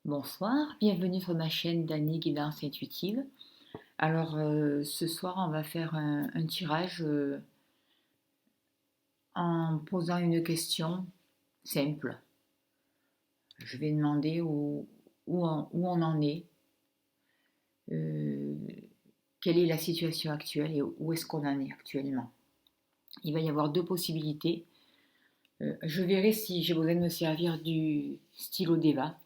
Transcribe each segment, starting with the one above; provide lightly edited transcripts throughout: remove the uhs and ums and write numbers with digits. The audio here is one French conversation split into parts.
Bonsoir, bienvenue sur ma chaîne d'Annie Guidance Intuitive. Alors ce soir on va faire un tirage en posant une question simple. Je vais demander où on en est, euh, quelle est la situation actuelle et où est-ce qu'on en est actuellement. Il va y avoir deux possibilités. Je verrai si j'ai besoin de me servir du stylo Deva.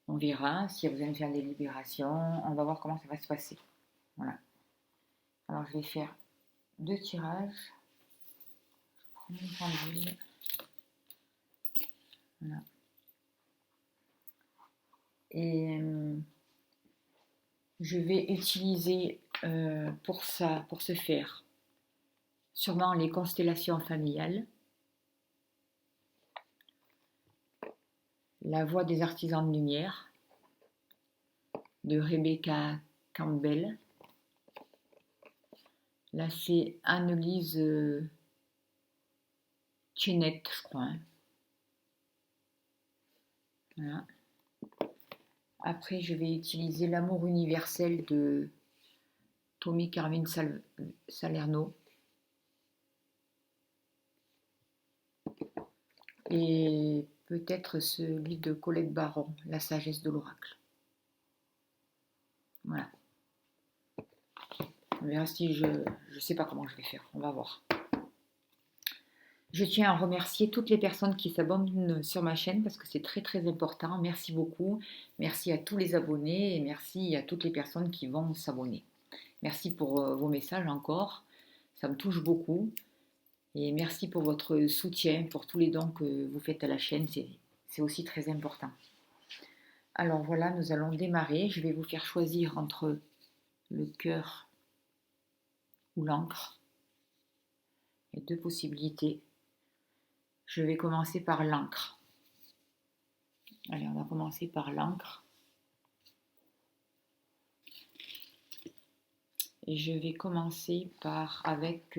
On verra s'il y a besoin de faire des libérations. On va voir comment ça va se passer. Voilà. Alors je vais faire deux tirages. Prends une pendule. Voilà. Et je vais utiliser pour ça, pour ce faire, sûrement les constellations familiales, la voix des artisans de lumière de Rebecca Campbell. Là, c'est Annelise Chenette, je crois. Hein. Voilà. Après, je vais utiliser l'amour universel de Tommy Carvin Salerno. Et peut-être celui de Colette Baron, La sagesse de l'oracle. Voilà. On verra si je ne sais pas comment je vais faire. On va voir. Je tiens à remercier toutes les personnes qui s'abonnent sur ma chaîne parce que c'est très très important. Merci beaucoup. Merci à tous les abonnés et merci à toutes les personnes qui vont s'abonner. Merci pour vos messages encore. Ça me touche beaucoup. Et merci pour votre soutien, pour tous les dons que vous faites à la chaîne. C'est aussi très important. Alors voilà, nous allons démarrer. Je vais vous faire choisir entre le cœur ou l'encre. Il y a deux possibilités. Je vais commencer par l'encre. Allez, on va commencer par l'encre. Et je vais commencer avec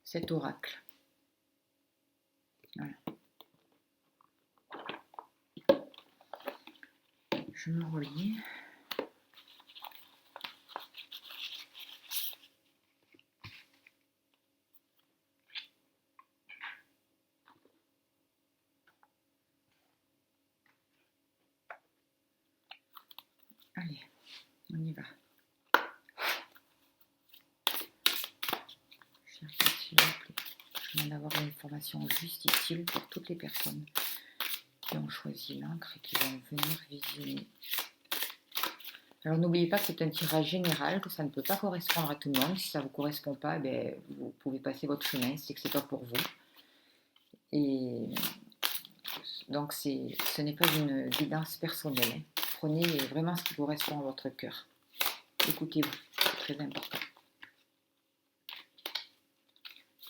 cet oracle. Voilà. Je me relis. Allez, on y va. Je viens d'avoir une information juste utile pour toutes les personnes qui ont choisi l'encre et qui vont venir visionner. Alors n'oubliez pas que c'est un tirage général, que ça ne peut pas correspondre à tout le monde. Si ça ne vous correspond pas, vous pouvez passer votre chemin, c'est que ce n'est pas pour vous. Et donc ce n'est pas une guidance personnelle. Hein. Prenez vraiment ce qui correspond à votre cœur. Écoutez-vous, c'est très important.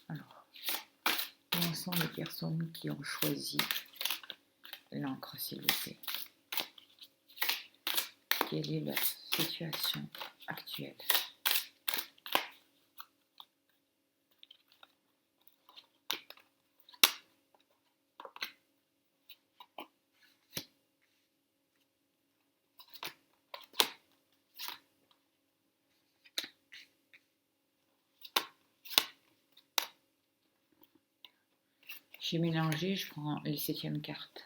Alors, où sont les personnes qui ont choisi l'encre, s'il vous plaît? Quelle est leur situation actuelle? J'ai mélangé, je prends les 7e carte.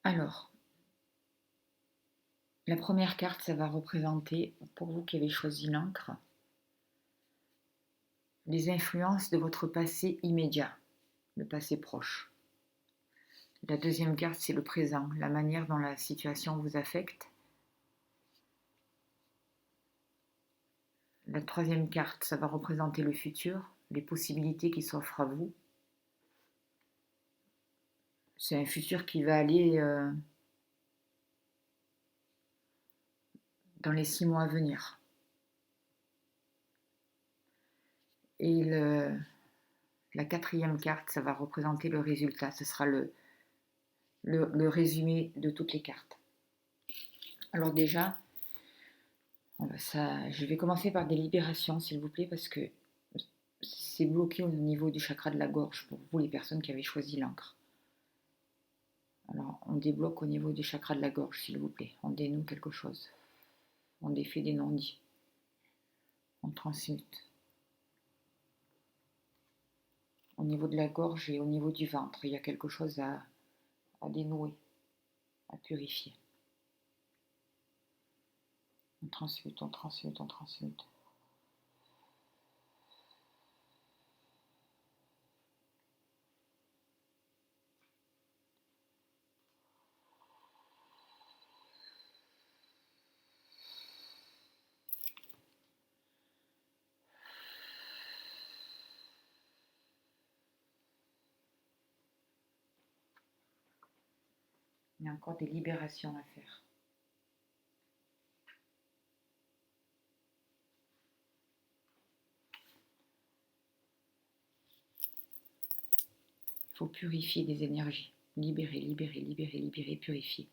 Alors, la première carte, ça va représenter, pour vous qui avez choisi l'encre, les influences de votre passé immédiat, le passé proche. La deuxième carte, c'est le présent, la manière dont la situation vous affecte. La troisième carte, ça va représenter le futur, les possibilités qui s'offrent à vous. C'est un futur qui va aller dans les 6 mois à venir. Et la quatrième carte, ça va représenter le résultat. Ce sera le résumé de toutes les cartes. Alors déjà, je vais commencer par des libérations, s'il vous plaît, parce que c'est bloqué au niveau du chakra de la gorge pour vous, les personnes qui avez choisi l'encre. Alors, on débloque au niveau du chakra de la gorge, s'il vous plaît. On dénoue quelque chose. On défait des non-dits. On transmute. Au niveau de la gorge et au niveau du ventre, il y a quelque chose à dénouer, à purifier. On transmute, on transmute, on transmute. Il y a encore des libérations à faire. Il faut purifier des énergies. Libérer, libérer, libérer, libérer, purifier.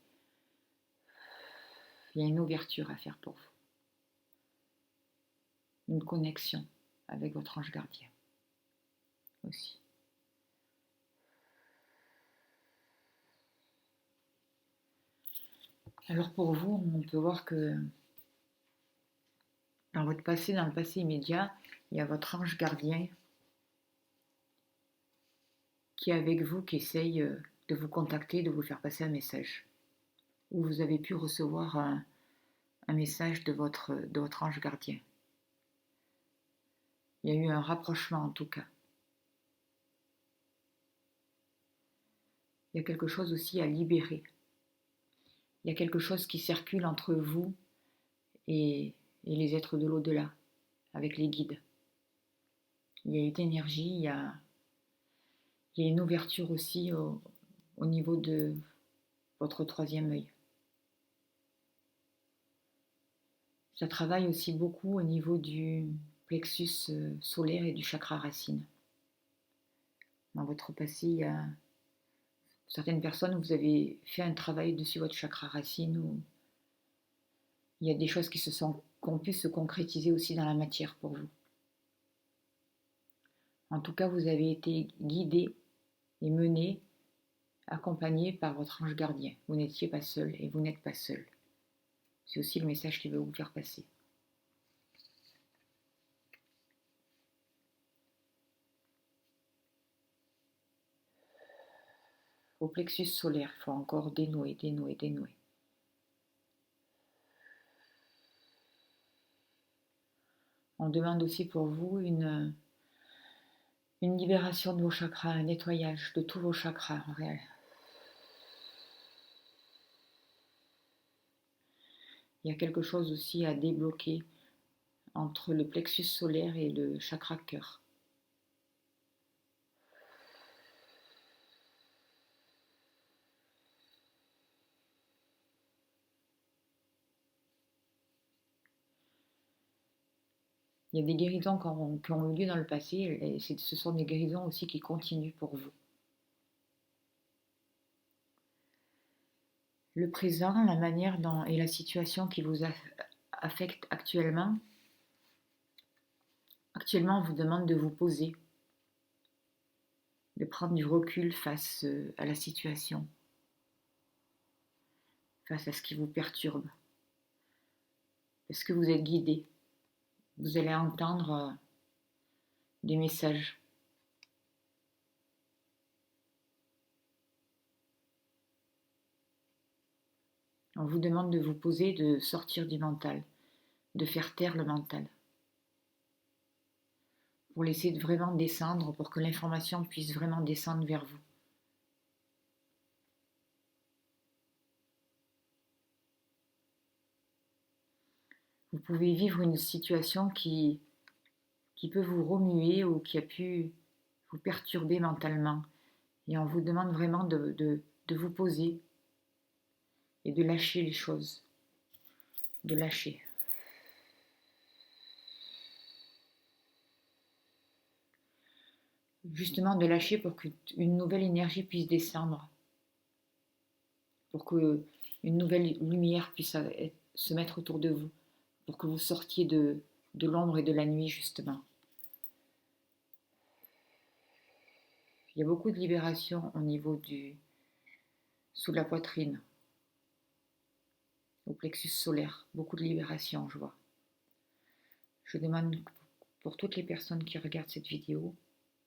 Il y a une ouverture à faire pour vous. Une connexion avec votre ange gardien aussi. Alors pour vous, on peut voir que dans votre passé, dans le passé immédiat, il y a votre ange gardien qui est avec vous, qui essaye de vous contacter, de vous faire passer un message. Ou vous avez pu recevoir un message de votre ange gardien. Il y a eu un rapprochement en tout cas. Il y a quelque chose aussi à libérer. Il y a quelque chose qui circule entre vous et les êtres de l'au-delà, avec les guides. Il y a une énergie, il y a une ouverture aussi au niveau de votre troisième œil. Ça travaille aussi beaucoup au niveau du plexus solaire et du chakra racine. Dans votre passé, il y a certaines personnes où vous avez fait un travail dessus votre chakra racine, où il y a des choses qui ont pu se concrétiser aussi dans la matière pour vous. En tout cas, vous avez été guidé et mené, accompagné par votre ange gardien. Vous n'étiez pas seul et vous n'êtes pas seul. C'est aussi le message qu'il veut vous faire passer. Au plexus solaire, il faut encore dénouer, dénouer, dénouer. On demande aussi pour vous une libération de vos chakras, un nettoyage de tous vos chakras en réel. Il y a quelque chose aussi à débloquer entre le plexus solaire et le chakra cœur. Il y a des guérisons qui ont eu lieu dans le passé et ce sont des guérisons aussi qui continuent pour vous. Le présent, la manière dont et la situation qui vous affecte actuellement, on vous demande de vous poser, de prendre du recul face à la situation, face à ce qui vous perturbe. Est-ce que vous êtes guidé? Vous allez entendre des messages. On vous demande de vous poser, de sortir du mental, de faire taire le mental, pour laisser vraiment descendre, pour que l'information puisse vraiment descendre vers vous. Vous pouvez vivre une situation qui peut vous remuer ou qui a pu vous perturber mentalement. Et on vous demande vraiment de vous poser et de lâcher les choses. De lâcher. Justement de lâcher pour qu'une nouvelle énergie puisse descendre. Pour que une nouvelle lumière puisse se mettre autour de vous, pour que vous sortiez de l'ombre et de la nuit, justement. Il y a beaucoup de libération au niveau sous la poitrine, au plexus solaire. Beaucoup de libération, je vois. Je demande pour toutes les personnes qui regardent cette vidéo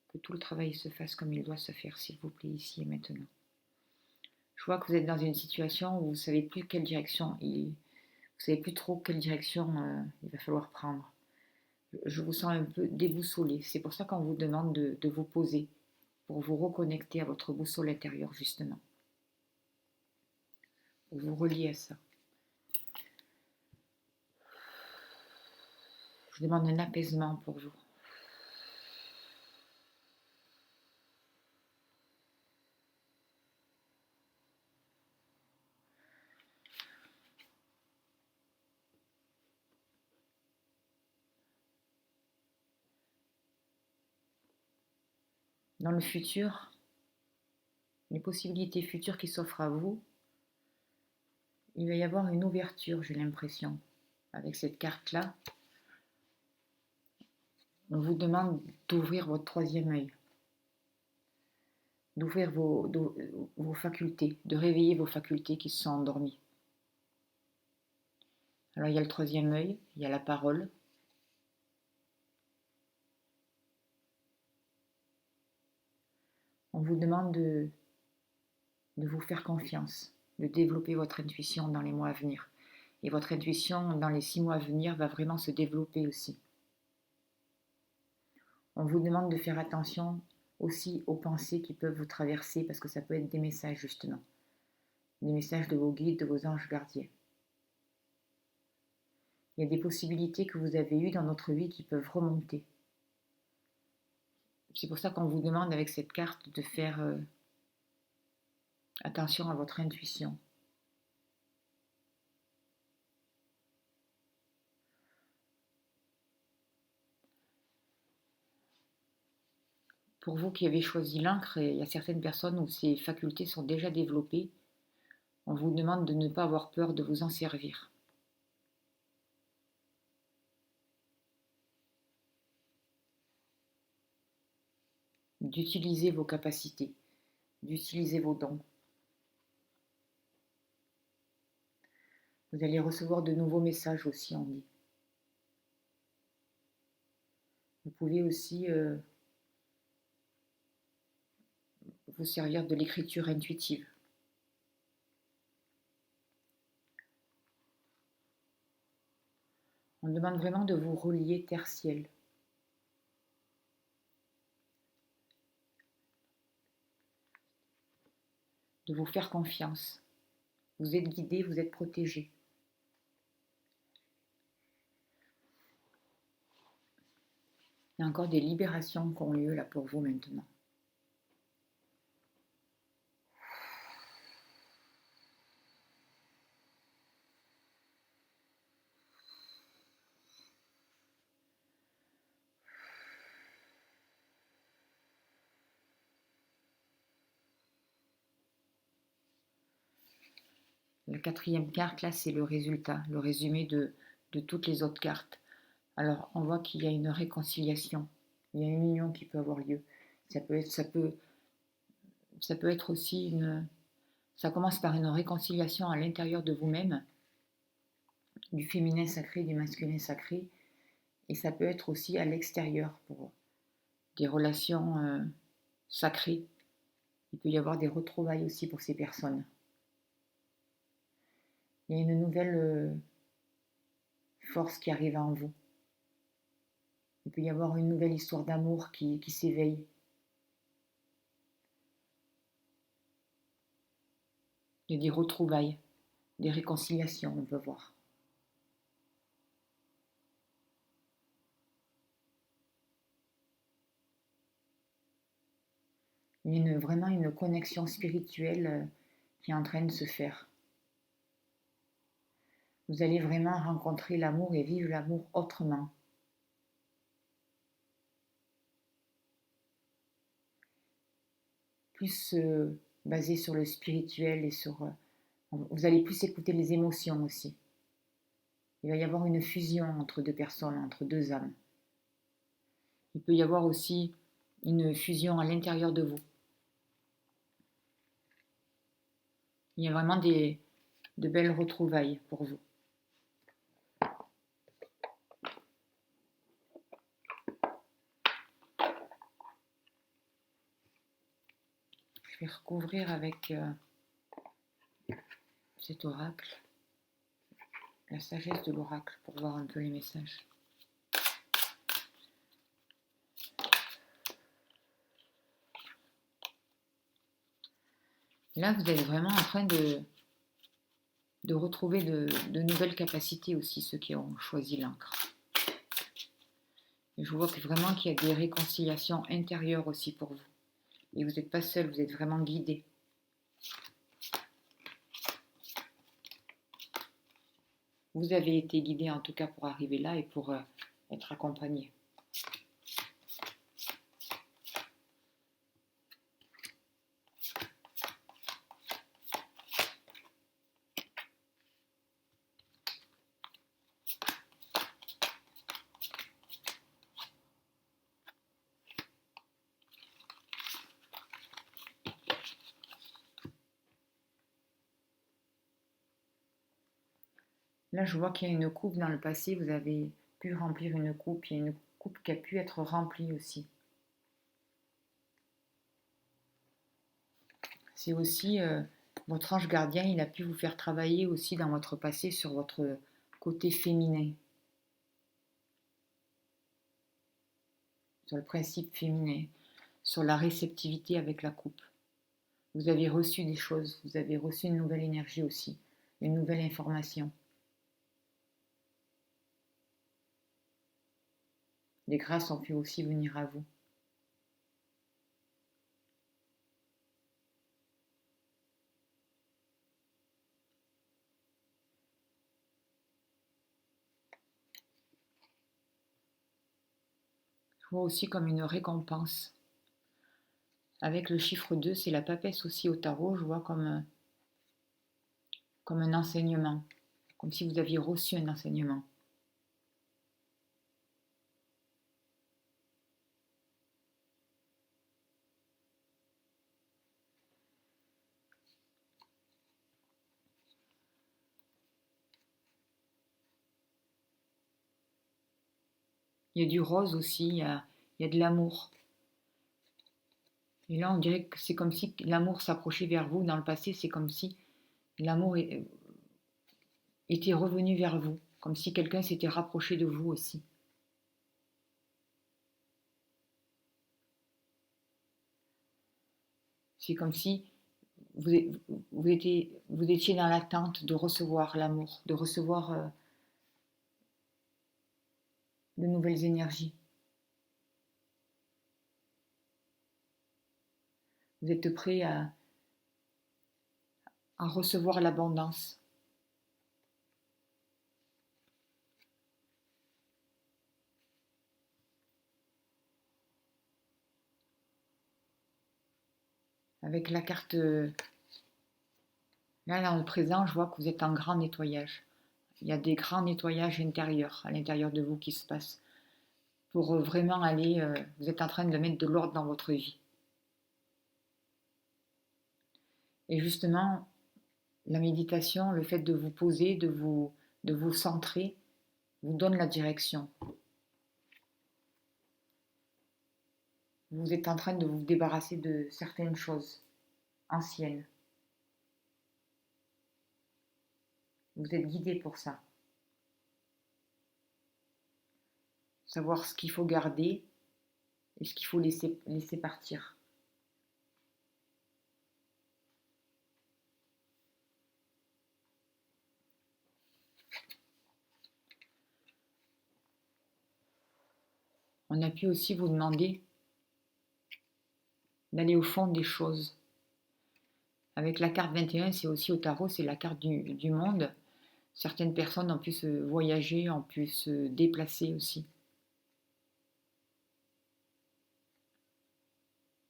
que tout le travail se fasse comme il doit se faire, s'il vous plaît, ici et maintenant. Je vois que vous êtes dans une situation où vous ne savez plus quelle direction, vous savez plus trop quelle direction il va falloir prendre. Je vous sens un peu déboussolé. C'est pour ça qu'on vous demande de vous poser, pour vous reconnecter à votre boussole intérieure, justement. Pour vous relier à ça. Je demande un apaisement pour vous. Dans le futur, les possibilités futures qui s'offrent à vous, il va y avoir une ouverture, j'ai l'impression. Avec cette carte-là, on vous demande d'ouvrir votre troisième œil, d'ouvrir vos facultés, de réveiller vos facultés qui se sont endormies. Alors il y a le troisième œil, il y a la parole. On vous demande de vous faire confiance, de développer votre intuition dans les mois à venir. Et votre intuition dans les 6 mois à venir va vraiment se développer aussi. On vous demande de faire attention aussi aux pensées qui peuvent vous traverser parce que ça peut être des messages justement. Des messages de vos guides, de vos anges gardiens. Il y a des possibilités que vous avez eues dans notre vie qui peuvent remonter. C'est pour ça qu'on vous demande avec cette carte de faire attention à votre intuition. Pour vous qui avez choisi l'encre, il y a certaines personnes où ces facultés sont déjà développées. On vous demande de ne pas avoir peur de vous en servir. D'utiliser vos capacités, d'utiliser vos dons. Vous allez recevoir de nouveaux messages aussi, on dit. Vous pouvez aussi vous servir de l'écriture intuitive. On demande vraiment de vous relier terre-ciel. De vous faire confiance. Vous êtes guidé, vous êtes protégé. Il y a encore des libérations qui ont lieu là pour vous maintenant. La quatrième carte, là, c'est le résultat, le résumé de toutes les autres cartes. Alors, on voit qu'il y a une réconciliation, il y a une union qui peut avoir lieu. Ça peut être aussi ça commence par une réconciliation à l'intérieur de vous-même, du féminin sacré, du masculin sacré, et ça peut être aussi à l'extérieur pour des relations sacrées. Il peut y avoir des retrouvailles aussi pour ces personnes. Il y a une nouvelle force qui arrive en vous. Il peut y avoir une nouvelle histoire d'amour qui s'éveille. Il y a des retrouvailles, des réconciliations, on peut voir. Il y a vraiment une connexion spirituelle qui est en train de se faire. Vous allez vraiment rencontrer l'amour et vivre l'amour autrement. Plus basé sur le spirituel et sur, Vous allez plus écouter les émotions aussi. Il va y avoir une fusion entre deux personnes, entre deux âmes. Il peut y avoir aussi une fusion à l'intérieur de vous. Il y a vraiment de belles retrouvailles pour vous. Je vais recouvrir avec cet oracle, la sagesse de l'oracle, pour voir un peu les messages. Là, vous êtes vraiment en train de retrouver de nouvelles capacités aussi, ceux qui ont choisi l'encre. Et je vois que vraiment qu'il y a des réconciliations intérieures aussi pour vous. Et vous n'êtes pas seul, vous êtes vraiment guidé. Vous avez été guidé en tout cas pour arriver là et pour être accompagné. Là, je vois qu'il y a une coupe dans le passé, vous avez pu remplir une coupe, il y a une coupe qui a pu être remplie aussi. C'est aussi votre ange gardien, il a pu vous faire travailler aussi dans votre passé sur votre côté féminin, sur le principe féminin, sur la réceptivité avec la coupe. Vous avez reçu des choses, vous avez reçu une nouvelle énergie aussi, une nouvelle information. Les grâces ont pu aussi venir à vous. Je vois aussi comme une récompense. Avec le chiffre 2, c'est la papesse aussi au tarot, je vois comme un enseignement, comme si vous aviez reçu un enseignement. Il y a du rose aussi, il y a de l'amour. Et là, on dirait que c'est comme si l'amour s'approchait vers vous. Dans le passé, c'est comme si l'amour était revenu vers vous, comme si quelqu'un s'était rapproché de vous aussi. C'est comme si vous étiez dans l'attente de recevoir l'amour, de recevoir de nouvelles énergies. Vous êtes prêt à recevoir l'abondance. Avec la carte, là, dans le présent, je vois que vous êtes en grand nettoyage. Il y a des grands nettoyages intérieurs, à l'intérieur de vous qui se passent. Pour vraiment aller, vous êtes en train de mettre de l'ordre dans votre vie. Et justement, la méditation, le fait de vous poser, de vous centrer, vous donne la direction. Vous êtes en train de vous débarrasser de certaines choses anciennes. Vous êtes guidé pour ça. Savoir ce qu'il faut garder et ce qu'il faut laisser partir. On a pu aussi vous demander d'aller au fond des choses. Avec la carte 21, c'est aussi au tarot, c'est la carte du monde. Certaines personnes ont pu se voyager, ont pu se déplacer aussi.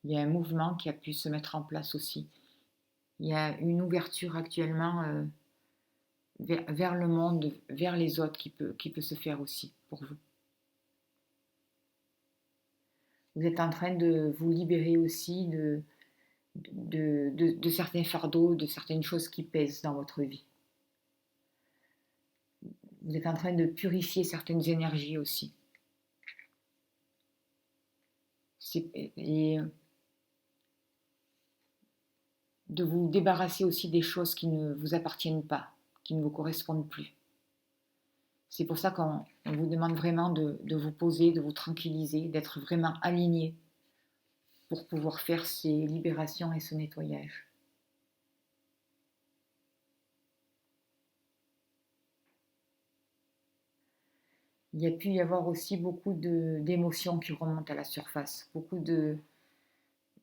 Il y a un mouvement qui a pu se mettre en place aussi. Il y a une ouverture actuellement vers le monde, vers les autres qui peut se faire aussi pour vous. Vous êtes en train de vous libérer aussi de certains fardeaux, de certaines choses qui pèsent dans votre vie. Vous êtes en train de purifier certaines énergies aussi. Et de vous débarrasser aussi des choses qui ne vous appartiennent pas, qui ne vous correspondent plus. C'est pour ça qu'on vous demande vraiment de vous poser, de vous tranquilliser, d'être vraiment aligné pour pouvoir faire ces libérations et ce nettoyage. Il y a pu y avoir aussi beaucoup d'émotions qui remontent à la surface, beaucoup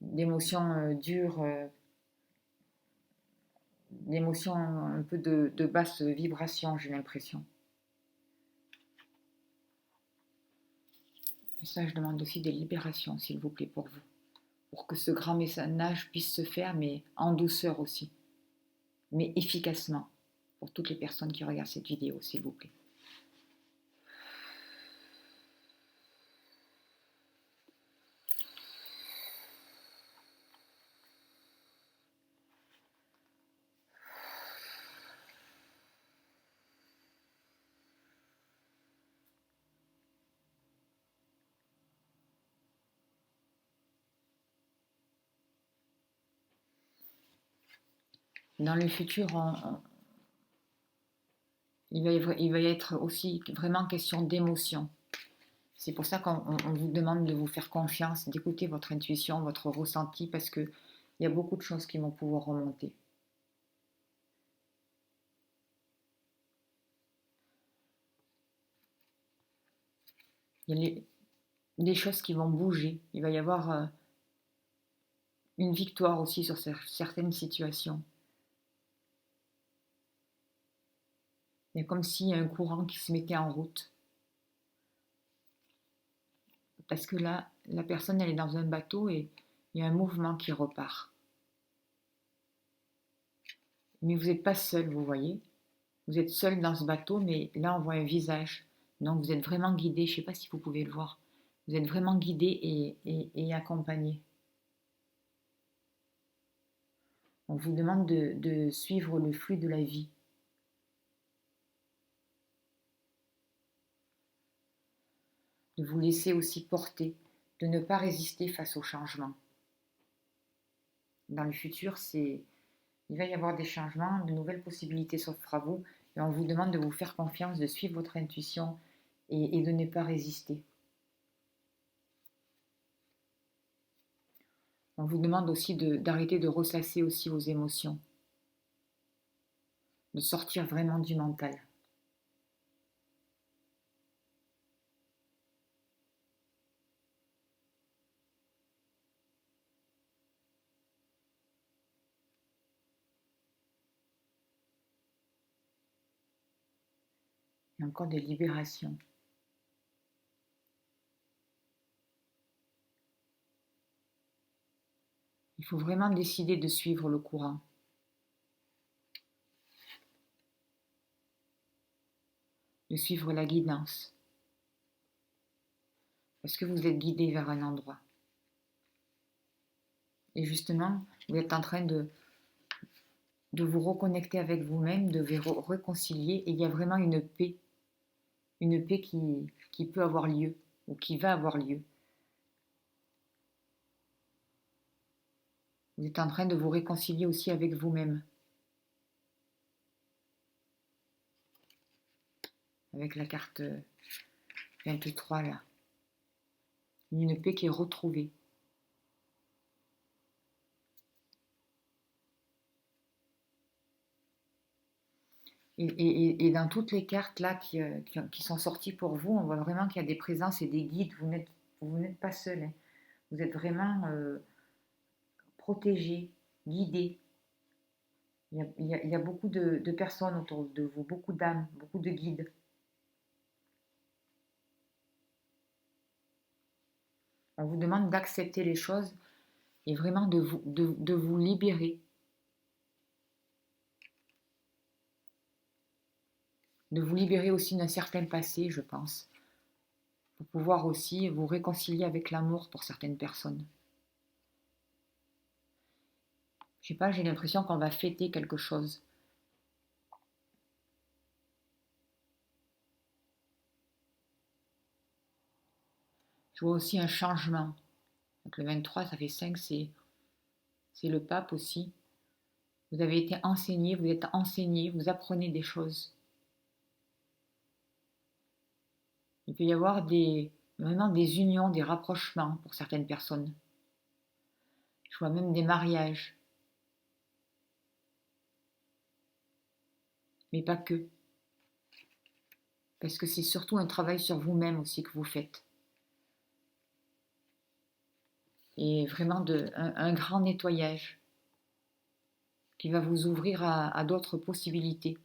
d'émotions dures, d'émotions un peu de basse vibration, j'ai l'impression. Et ça, je demande aussi des libérations, s'il vous plaît, pour vous. Pour que ce grand ménage puisse se faire, mais en douceur aussi, mais efficacement, pour toutes les personnes qui regardent cette vidéo, s'il vous plaît. Dans le futur, il va y être aussi vraiment question d'émotion. C'est pour ça qu'on vous demande de vous faire confiance, d'écouter votre intuition, votre ressenti, parce qu'il y a beaucoup de choses qui vont pouvoir remonter. Il y a des choses qui vont bouger. Il va y avoir une victoire aussi sur certaines situations. Il y a comme s'il y a un courant qui se mettait en route. Parce que là, la personne, elle est dans un bateau et il y a un mouvement qui repart. Mais vous n'êtes pas seul, vous voyez. Vous êtes seul dans ce bateau, mais là, on voit un visage. Donc, vous êtes vraiment guidé. Je ne sais pas si vous pouvez le voir. Vous êtes vraiment guidé et accompagné. On vous demande de suivre le flux de la vie. De vous laisser aussi porter, de ne pas résister face au changement. Dans le futur, il va y avoir des changements, de nouvelles possibilités s'offrent à vous et on vous demande de vous faire confiance, de suivre votre intuition et de ne pas résister. On vous demande aussi d'arrêter de ressasser aussi vos émotions, de sortir vraiment du mental. Et encore des libérations. Il faut vraiment décider de suivre le courant. De suivre la guidance. Parce que vous êtes guidé vers un endroit. Et justement, vous êtes en train de vous reconnecter avec vous-même, de vous réconcilier. Et il y a vraiment une paix qui peut avoir lieu ou qui va avoir lieu. Vous êtes en train de vous réconcilier aussi avec vous-même. Avec la carte 23 là. Une paix qui est retrouvée. Et dans toutes les cartes là qui sont sorties pour vous, on voit vraiment qu'il y a des présences et des guides. Vous n'êtes pas seul. Hein. Vous êtes vraiment protégé, guidé. Il y a beaucoup de personnes autour de vous, beaucoup d'âmes, beaucoup de guides. On vous demande d'accepter les choses et vraiment de vous libérer de vous libérer aussi d'un certain passé, je pense, pour pouvoir aussi vous réconcilier avec l'amour pour certaines personnes. Je sais pas, j'ai l'impression qu'on va fêter quelque chose. Je vois aussi un changement. Donc le 23, ça fait 5, c'est le pape aussi. Vous avez été enseigné, vous êtes enseigné, vous apprenez des choses. Il peut y avoir vraiment des unions, des rapprochements pour certaines personnes. Je vois même des mariages, mais pas que. Parce que c'est surtout un travail sur vous-même aussi que vous faites. Et vraiment un grand nettoyage qui va vous ouvrir à d'autres possibilités,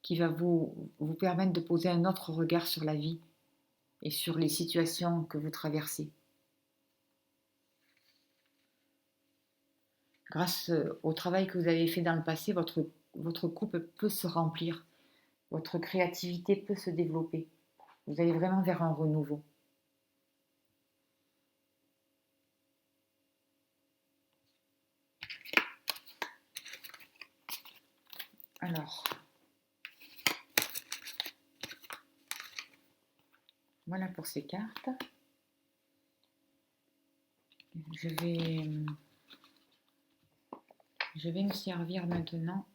qui va vous permettre de poser un autre regard sur la vie et sur les situations que vous traversez. Grâce au travail que vous avez fait dans le passé, votre couple peut se remplir, votre créativité peut se développer. Vous allez vraiment vers un renouveau. Alors, voilà pour ces cartes. Je vais me servir maintenant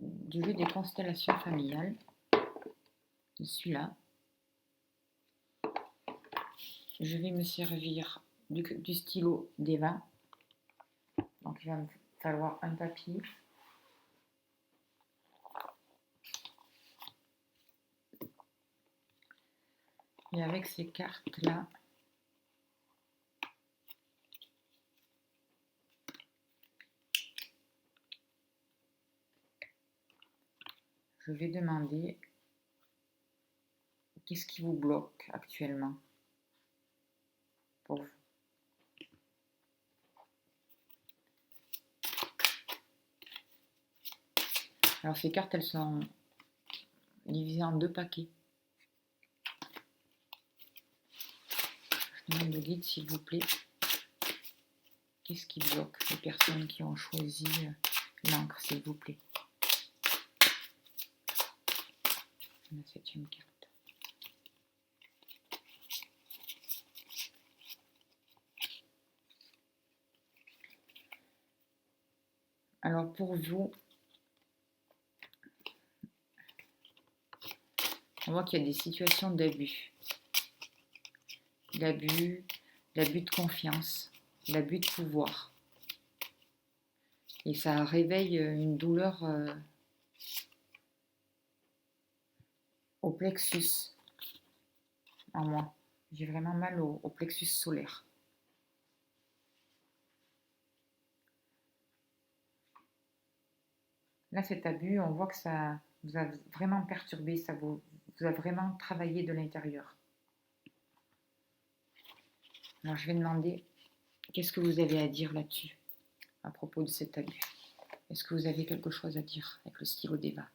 du jeu des constellations familiales. Je suis là. Je vais me servir du stylo d'Eva. Donc il va me falloir un papier. Et avec ces cartes-là, je vais demander qu'est-ce qui vous bloque actuellement pour vous. Alors ces cartes, elles sont divisées en 2 paquets. Je demande le guide, s'il vous plaît. Qu'est-ce qui bloque les personnes qui ont choisi l'encre, s'il vous plaît? La 7e carte. Alors pour vous, on voit qu'il y a des situations d'abus. D'abus de confiance, d'abus de pouvoir. Et ça réveille une douleur au plexus en moi. J'ai vraiment mal au plexus solaire. Là, cet abus, on voit que ça vous a vraiment perturbé, ça vous a vraiment travaillé de l'intérieur. Alors, je vais demander, qu'est-ce que vous avez à dire là-dessus, à propos de cet abus? Est-ce que vous avez quelque chose à dire avec le stylo d'Eva?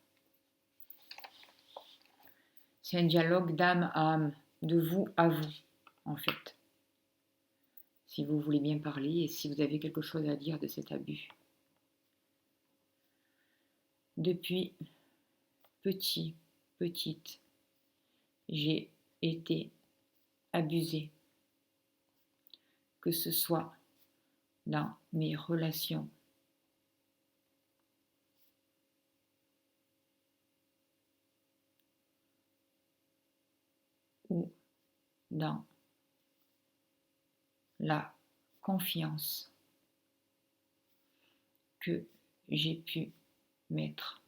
C'est un dialogue d'âme à âme, de vous à vous, en fait. Si vous voulez bien parler et si vous avez quelque chose à dire de cet abus. Depuis petite, j'ai été abusée, que ce soit dans mes relations ou dans la confiance que j'ai pu mettre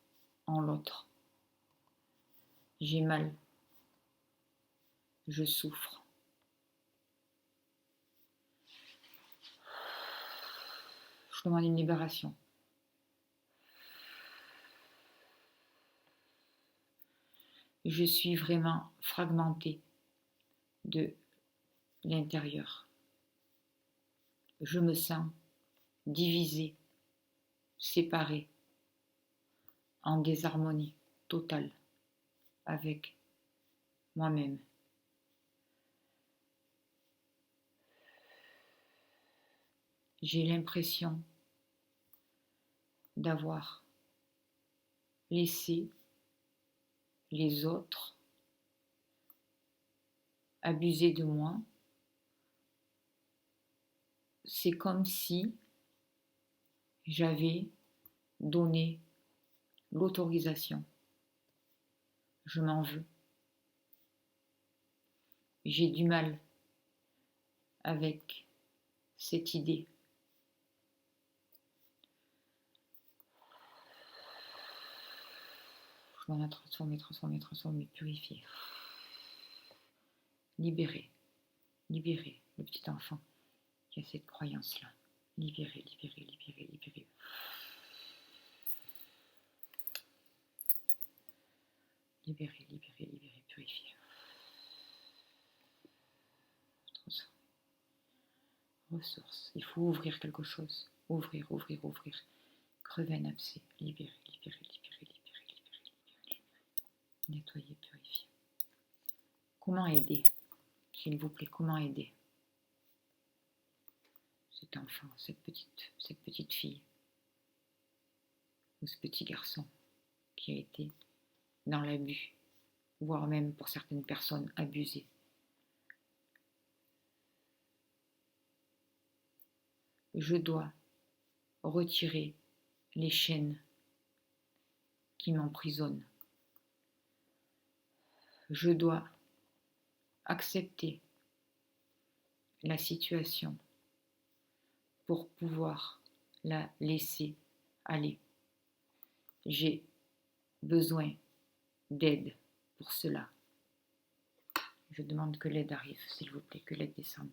en l'autre. J'ai mal, je souffre. Je demande une libération. Je suis vraiment fragmentée de l'intérieur. Je me sens divisée, séparée en désharmonie totale avec moi-même. J'ai l'impression d'avoir laissé les autres abuser de moi. C'est comme si j'avais donné l'autorisation. Je m'en veux. J'ai du mal avec cette idée. Je dois la transformer, purifier. Libérer le petit enfant qui a cette croyance-là. Libérer. Libérer, purifier. Ressources. Il faut ouvrir quelque chose. Ouvrir. Crever un abcès. Libérer. Nettoyer, purifier. Comment aider? S'il vous plaît, comment aider cet enfant, cette petite fille ou ce petit garçon qui a été dans l'abus, voire même pour certaines personnes abusé? Je dois retirer les chaînes qui m'emprisonnent. Je dois accepter la situation pour pouvoir la laisser aller. J'ai besoin d'aide pour cela. Je demande que l'aide arrive, s'il vous plaît, que l'aide descende.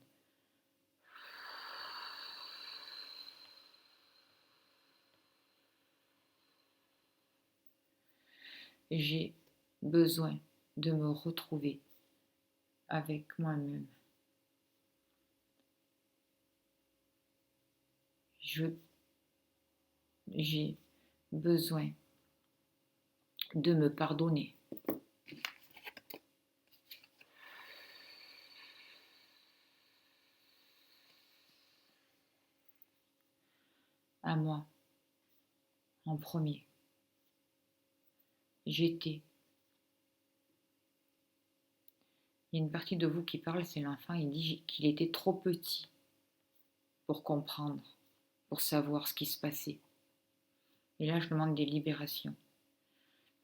J'ai besoin de me retrouver avec moi-même. J'ai besoin de me pardonner. À moi, en premier. J'étais. Il y a une partie de vous qui parle, c'est l'enfant, il dit qu'il était trop petit pour comprendre, pour savoir ce qui se passait. Et là, je demande des libérations.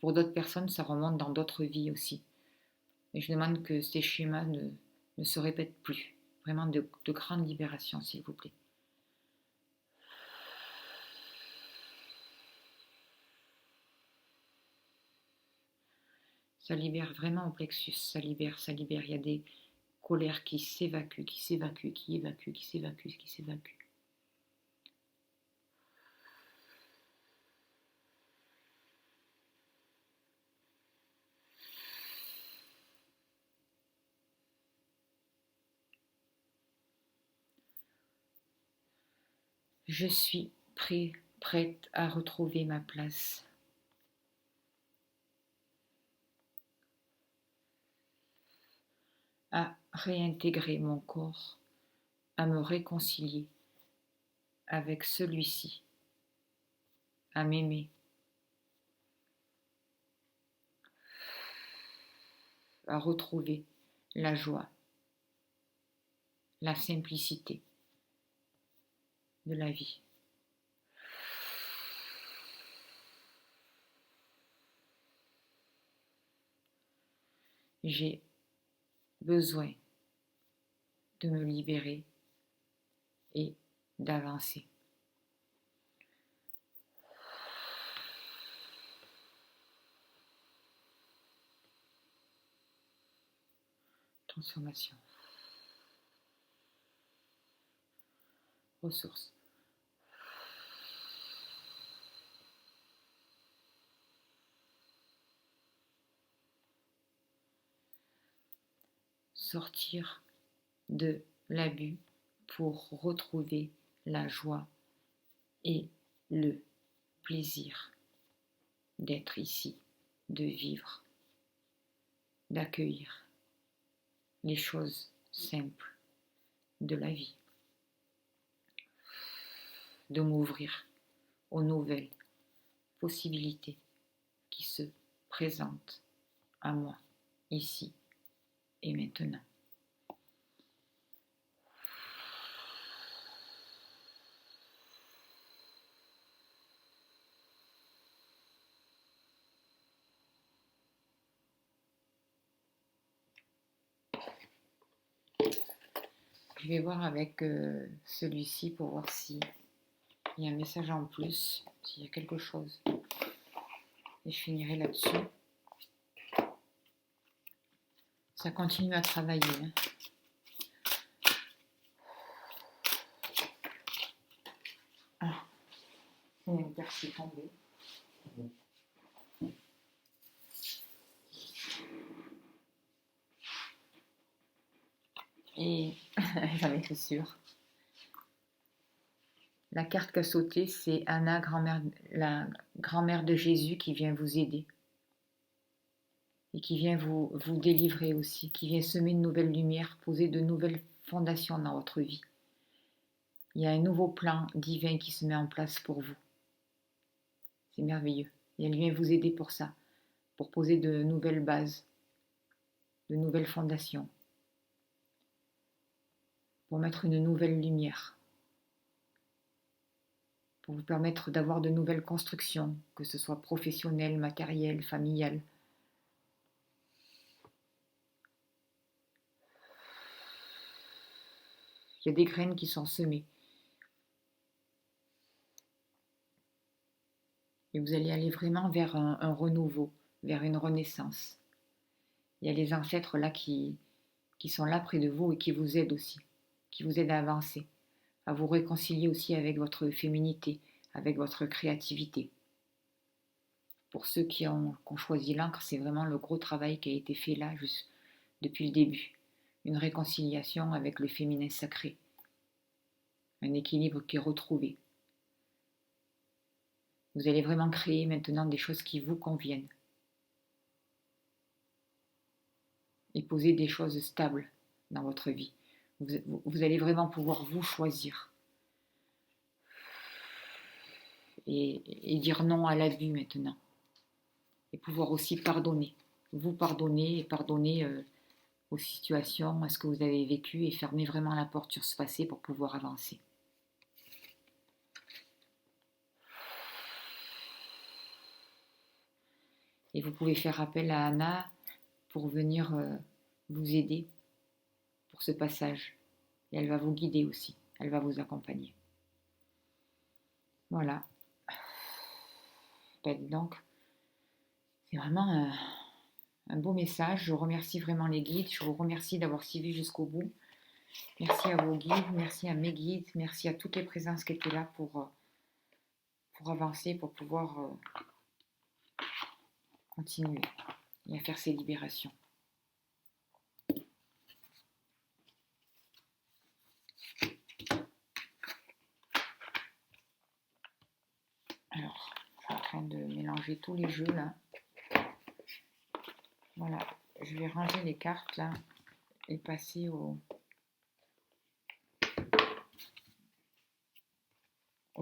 Pour d'autres personnes, ça remonte dans d'autres vies aussi. Et je demande que ces schémas ne se répètent plus. Vraiment de grandes libérations, s'il vous plaît. Ça libère vraiment au plexus, ça libère. Il y a des colères qui s'évacuent. Je suis prête à retrouver ma place. À réintégrer mon corps, à me réconcilier avec celui-ci, à m'aimer, à retrouver la joie, la simplicité de la vie. J'ai besoin de me libérer et d'avancer. Transformation. Ressources. Sortir de l'abus pour retrouver la joie et le plaisir d'être ici, de vivre, d'accueillir les choses simples de la vie, de m'ouvrir aux nouvelles possibilités qui se présentent à moi, ici et maintenant. Je vais voir avec celui-ci pour voir s'il y a un message en plus, s'il y a quelque chose. Et je finirai là-dessus. Ça continue à travailler. Hein. Ah, il y a une carte qui est tombée. Et j'en étais sûre. La carte qui a sauté, c'est Anna, la grand-mère de Jésus qui vient vous aider. Et qui vient vous délivrer aussi, qui vient semer de nouvelles lumières, poser de nouvelles fondations dans votre vie. Il y a un nouveau plan divin qui se met en place pour vous. C'est merveilleux. Et elle vient vous aider pour ça, pour poser de nouvelles bases, de nouvelles fondations, pour mettre une nouvelle lumière, pour vous permettre d'avoir de nouvelles constructions, que ce soit professionnelles, matérielles, familiales. Il y a des graines qui sont semées. Et vous allez aller vraiment vers un renouveau, vers une renaissance. Il y a les ancêtres là qui sont là près de vous et qui vous aident aussi, qui vous aident à avancer, à vous réconcilier aussi avec votre féminité, avec votre créativité. Pour ceux qui ont choisi l'encre, c'est vraiment le gros travail qui a été fait là, juste depuis le début. Une réconciliation avec le féminin sacré. Un équilibre qui est retrouvé. Vous allez vraiment créer maintenant des choses qui vous conviennent. Et poser des choses stables dans votre vie. Vous allez vraiment pouvoir vous choisir. Et dire non à l'abus maintenant. Et pouvoir aussi pardonner. Vous pardonner et pardonner aux situations, à ce que vous avez vécu et fermer vraiment la porte sur ce passé pour pouvoir avancer. Et vous pouvez faire appel à Anna pour venir vous aider pour ce passage. Et elle va vous guider aussi. Elle va vous accompagner. Voilà. Donc, c'est vraiment un beau message. Je remercie vraiment les guides. Je vous remercie d'avoir suivi jusqu'au bout. Merci à vos guides. Merci à mes guides. Merci à toutes les présences qui étaient là pour avancer, pour pouvoir continuer et à faire ces libérations. Alors, je suis en train de mélanger tous les jeux là. Voilà, je vais ranger les cartes là et passer au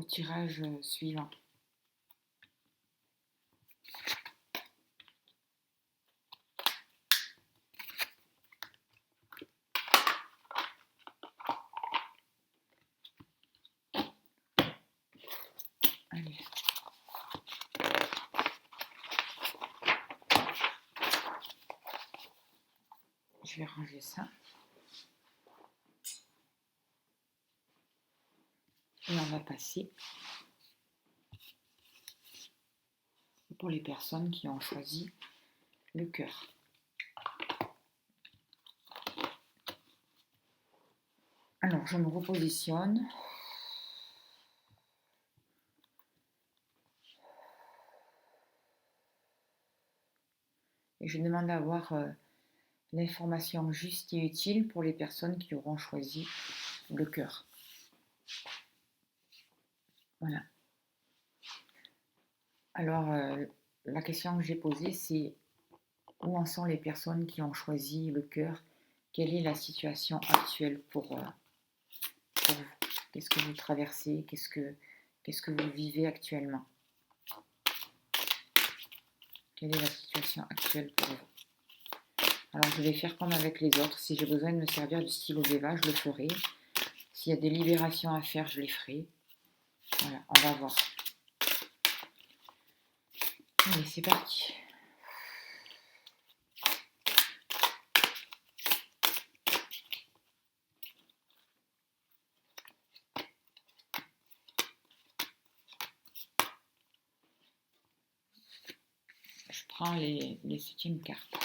tirage suivant. Allez. Je vais ranger ça. Et on va passer pour les personnes qui ont choisi le cœur. Alors, je me repositionne. Et je demande d'avoir l'information juste et utile pour les personnes qui auront choisi le cœur. Voilà. Alors, la question que j'ai posée, c'est où en sont les personnes qui ont choisi le cœur? Quelle est la situation actuelle pour vous? Qu'est-ce que vous traversez? Qu'est-ce que vous vivez actuellement? Quelle est la situation actuelle pour vous? Alors je vais faire comme avec les autres. Si j'ai besoin de me servir du stylo Viva, je le ferai. S'il y a des libérations à faire, je les ferai. Voilà, on va voir. Allez, c'est parti. Je prends les 7e cartes.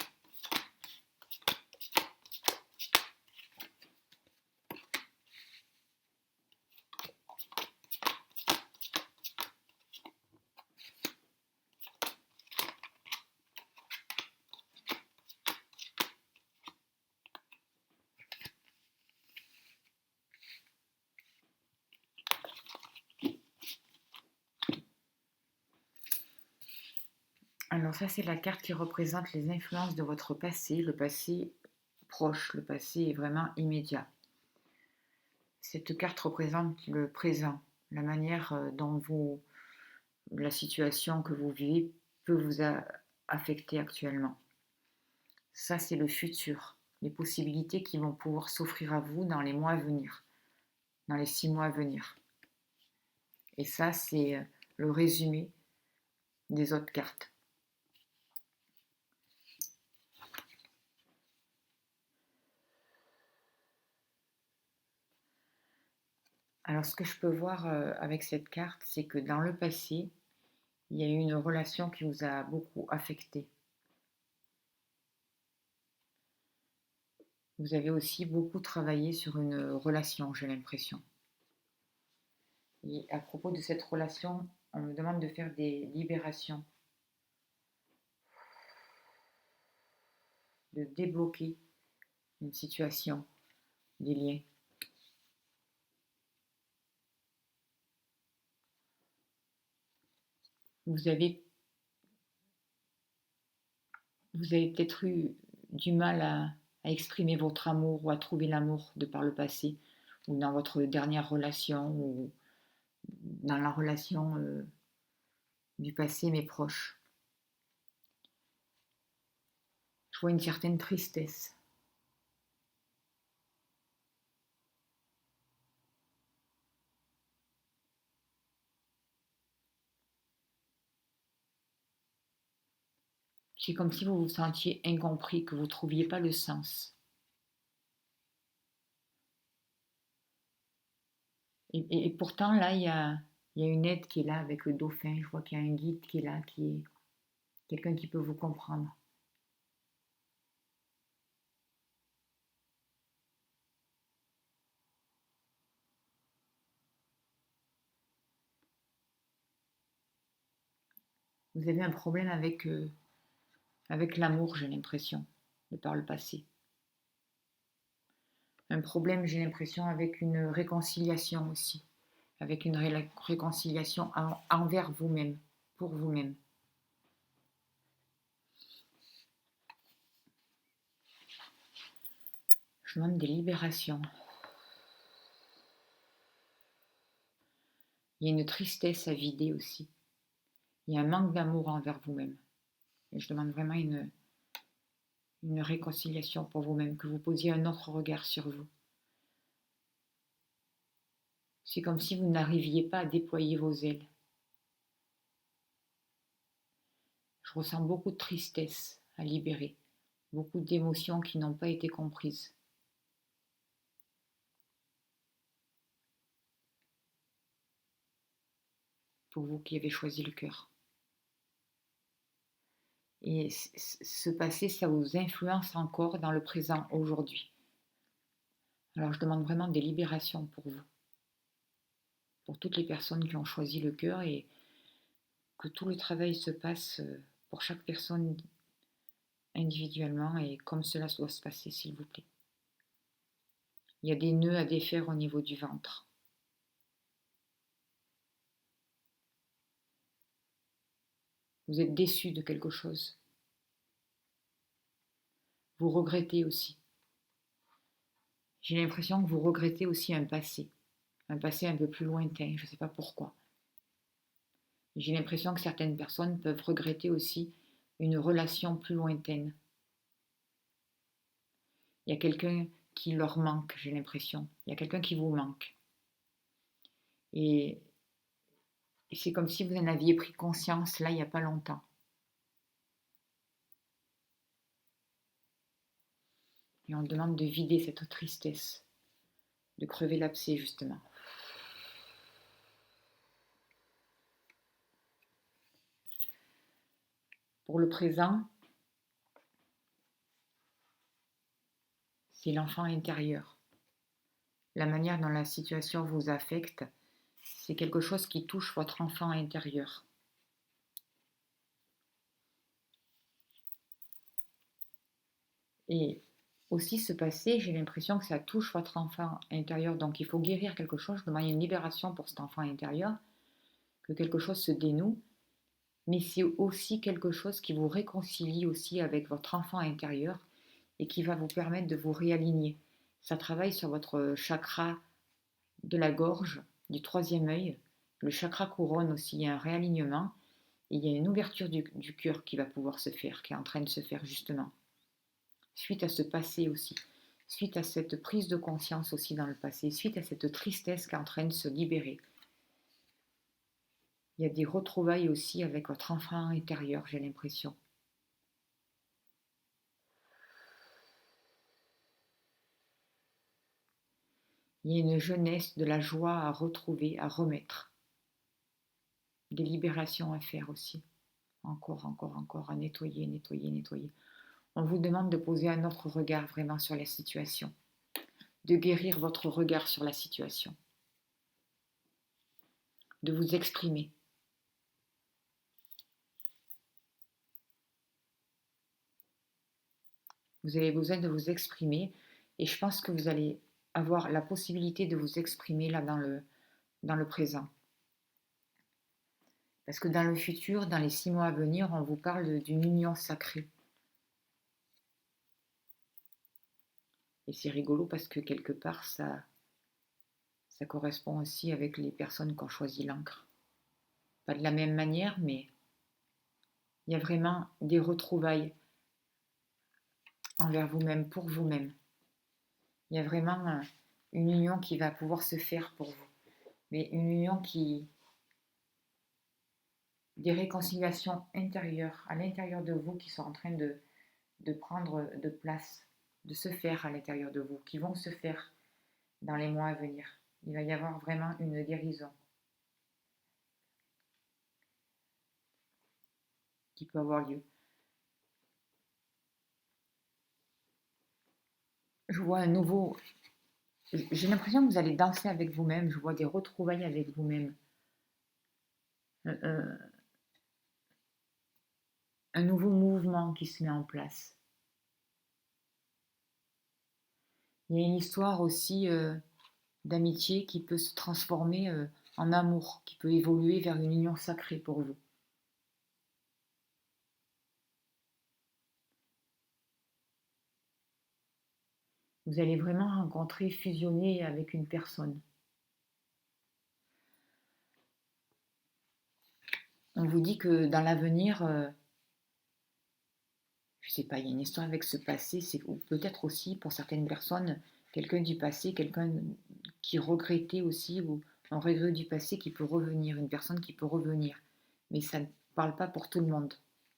Alors ça, c'est la carte qui représente les influences de votre passé, le passé proche, le passé vraiment immédiat. Cette carte représente le présent, la manière dont la situation que vous vivez peut vous affecter actuellement. Ça, c'est le futur, les possibilités qui vont pouvoir s'offrir à vous dans les mois à venir, dans les 6 mois à venir. Et ça, c'est le résumé des autres cartes. Alors, ce que je peux voir avec cette carte, c'est que dans le passé, il y a eu une relation qui vous a beaucoup affecté. Vous avez aussi beaucoup travaillé sur une relation, j'ai l'impression. Et à propos de cette relation, on me demande de faire des libérations, de débloquer une situation, des liens. Vous avez, vous avez peut-être eu du mal à exprimer votre amour ou à trouver l'amour de par le passé, ou dans votre dernière relation, ou dans la relation du passé, mais proche. Je vois une certaine tristesse. C'est comme si vous vous sentiez incompris, que vous ne trouviez pas le sens. Et pourtant, là, il y a une aide qui est là avec le dauphin. Je vois qu'il y a un guide qui est là, qui est quelqu'un qui peut vous comprendre. Vous avez un problème avec l'amour, j'ai l'impression, de par le passé. Un problème, j'ai l'impression, avec une réconciliation aussi. Avec une réconciliation envers vous-même, pour vous-même. Je demande des libérations. Il y a une tristesse à vider aussi. Il y a un manque d'amour envers vous-même. Et je demande vraiment une réconciliation pour vous-même, que vous posiez un autre regard sur vous. C'est comme si vous n'arriviez pas à déployer vos ailes. Je ressens beaucoup de tristesse à libérer, beaucoup d'émotions qui n'ont pas été comprises. Pour vous qui avez choisi le cœur. Et ce passé, ça vous influence encore dans le présent, aujourd'hui. Alors je demande vraiment des libérations pour vous, pour toutes les personnes qui ont choisi le cœur, et que tout le travail se passe pour chaque personne individuellement et comme cela doit se passer, s'il vous plaît. Il y a des nœuds à défaire au niveau du ventre. Vous êtes déçu de quelque chose. Vous regrettez aussi. J'ai l'impression que vous regrettez aussi un passé un peu plus lointain, je ne sais pas pourquoi. J'ai l'impression que certaines personnes peuvent regretter aussi une relation plus lointaine. Il y a quelqu'un qui leur manque, j'ai l'impression. Il y a quelqu'un qui vous manque. Et c'est comme si vous en aviez pris conscience là, il n'y a pas longtemps. Et on demande de vider cette tristesse, de crever l'abcès justement. Pour le présent, c'est l'enfant intérieur. La manière dont la situation vous affecte, c'est quelque chose qui touche votre enfant intérieur. Et aussi ce passé, j'ai l'impression que ça touche votre enfant intérieur. Donc il faut guérir quelque chose, je demande une libération pour cet enfant intérieur, que quelque chose se dénoue. Mais c'est aussi quelque chose qui vous réconcilie aussi avec votre enfant intérieur et qui va vous permettre de vous réaligner. Ça travaille sur votre chakra de la gorge, du troisième œil. Le chakra couronne aussi, il y a un réalignement et il y a une ouverture du cœur qui va pouvoir se faire, qui est en train de se faire justement. Suite à ce passé aussi, suite à cette prise de conscience aussi dans le passé, suite à cette tristesse qui est en train de se libérer. Il y a des retrouvailles aussi avec votre enfant intérieur, j'ai l'impression. Il y a une jeunesse, de la joie à retrouver, à remettre. Des libérations à faire aussi. Encore, à nettoyer, nettoyer, nettoyer. On vous demande de poser un autre regard vraiment sur la situation. De guérir votre regard sur la situation. De vous exprimer. Vous avez besoin de vous exprimer et je pense que vous allez avoir la possibilité de vous exprimer là dans le présent. Parce que dans le futur, dans les 6 mois à venir, on vous parle d'une union sacrée. Et c'est rigolo parce que quelque part, ça correspond aussi avec les personnes qui ont choisi l'encre. Pas de la même manière, mais il y a vraiment des retrouvailles envers vous-même, pour vous-même. Il y a vraiment une union qui va pouvoir se faire pour vous. Mais une union qui... des réconciliations intérieures, à l'intérieur de vous, qui sont en train de prendre de place, de se faire à l'intérieur de vous, qui vont se faire dans les mois à venir. Il va y avoir vraiment une guérison qui peut avoir lieu. Je vois un nouveau... J'ai l'impression que vous allez danser avec vous-même, je vois des retrouvailles avec vous-même. Un, un nouveau mouvement qui se met en place. Il y a une histoire aussi d'amitié qui peut se transformer en amour, qui peut évoluer vers une union sacrée pour vous. Vous allez vraiment rencontrer, fusionner avec une personne. On vous dit que dans l'avenir, je ne sais pas, il y a une histoire avec ce passé, ou peut-être aussi pour certaines personnes, quelqu'un du passé, quelqu'un qui regrettait aussi, ou un regret du passé qui peut revenir, une personne qui peut revenir. Mais ça ne parle pas pour tout le monde.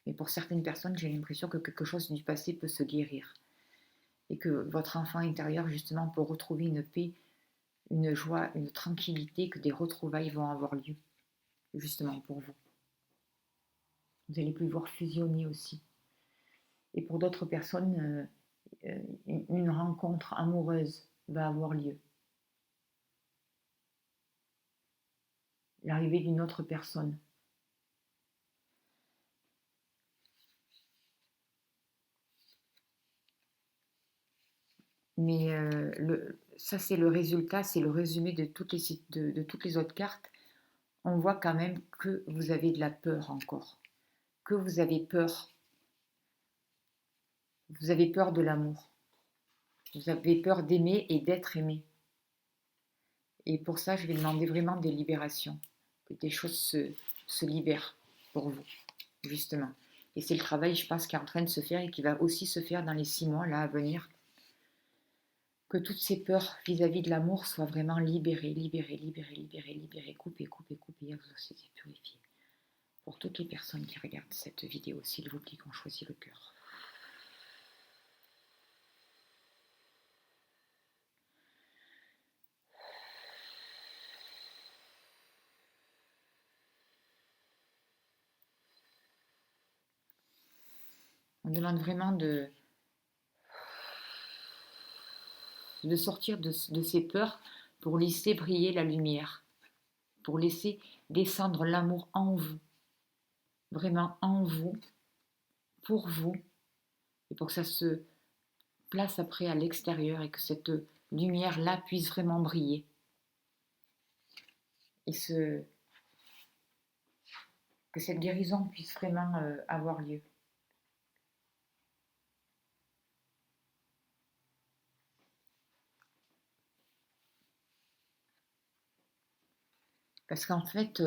Mais pour certaines personnes, j'ai l'impression que quelque chose du passé peut se guérir. Et que votre enfant intérieur, justement, peut retrouver une paix, une joie, une tranquillité, que des retrouvailles vont avoir lieu, justement, pour vous. Vous allez pouvoir fusionner aussi. Et pour d'autres personnes, une rencontre amoureuse va avoir lieu. L'arrivée d'une autre personne. Mais ça, c'est le résultat, c'est le résumé de toutes les autres cartes. On voit quand même que vous avez de la peur encore, que vous avez peur. Vous avez peur de l'amour. Vous avez peur d'aimer et d'être aimé. Et pour ça, je vais demander vraiment des libérations, que des choses se libèrent pour vous, justement. Et c'est le travail, je pense, qui est en train de se faire et qui va aussi se faire dans les 6 mois là à venir. Que toutes ces peurs vis-à-vis de l'amour soient vraiment libérées, coupées, exorcisées, purifiées. Pour toutes les personnes qui regardent cette vidéo, s'il vous plaît, qu'on choisit le cœur. On demande vraiment de sortir de ces peurs pour laisser briller la lumière, pour laisser descendre l'amour en vous, vraiment en vous, pour vous, et pour que ça se place après à l'extérieur et que cette lumière-là puisse vraiment briller. Et que cette guérison puisse vraiment avoir lieu. Parce qu'en fait,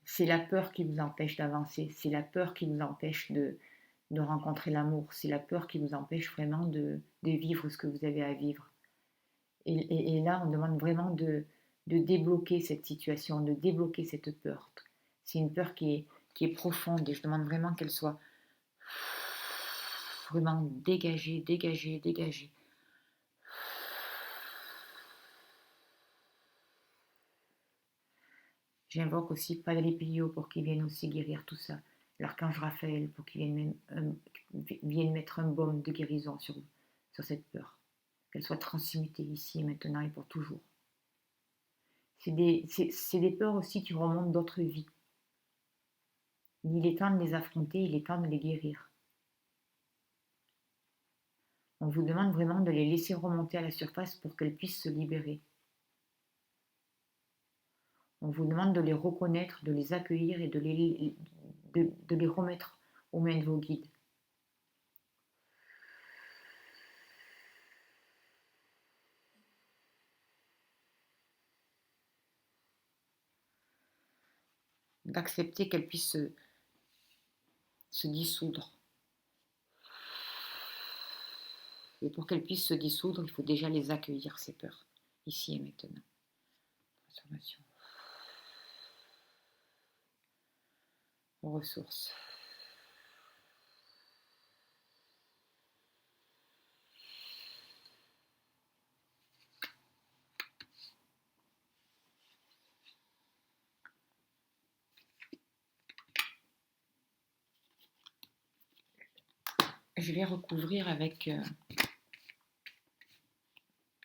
c'est la peur qui vous empêche d'avancer, c'est la peur qui vous empêche de rencontrer l'amour, c'est la peur qui vous empêche vraiment de vivre ce que vous avez à vivre. Et là, on demande vraiment de débloquer cette situation, de débloquer cette peur. C'est une peur qui est profonde et je demande vraiment qu'elle soit vraiment dégagée, dégagée, dégagée. J'invoque aussi Padre Pio pour qu'il vienne aussi guérir tout ça. L'archange Raphaël pour qu'il vienne mettre un baume de guérison sur cette peur. Qu'elle soit transmutée ici et maintenant et pour toujours. C'est des peurs aussi qui remontent d'autres vies. Il est temps de les affronter, il est temps de les guérir. On vous demande vraiment de les laisser remonter à la surface pour qu'elles puissent se libérer. On vous demande de les reconnaître, de les accueillir et de les remettre aux mains de vos guides. D'accepter qu'elles puissent se dissoudre. Et pour qu'elles puissent se dissoudre, il faut déjà les accueillir, ces peurs, ici et maintenant. Transformation. Ressources. Je vais recouvrir avec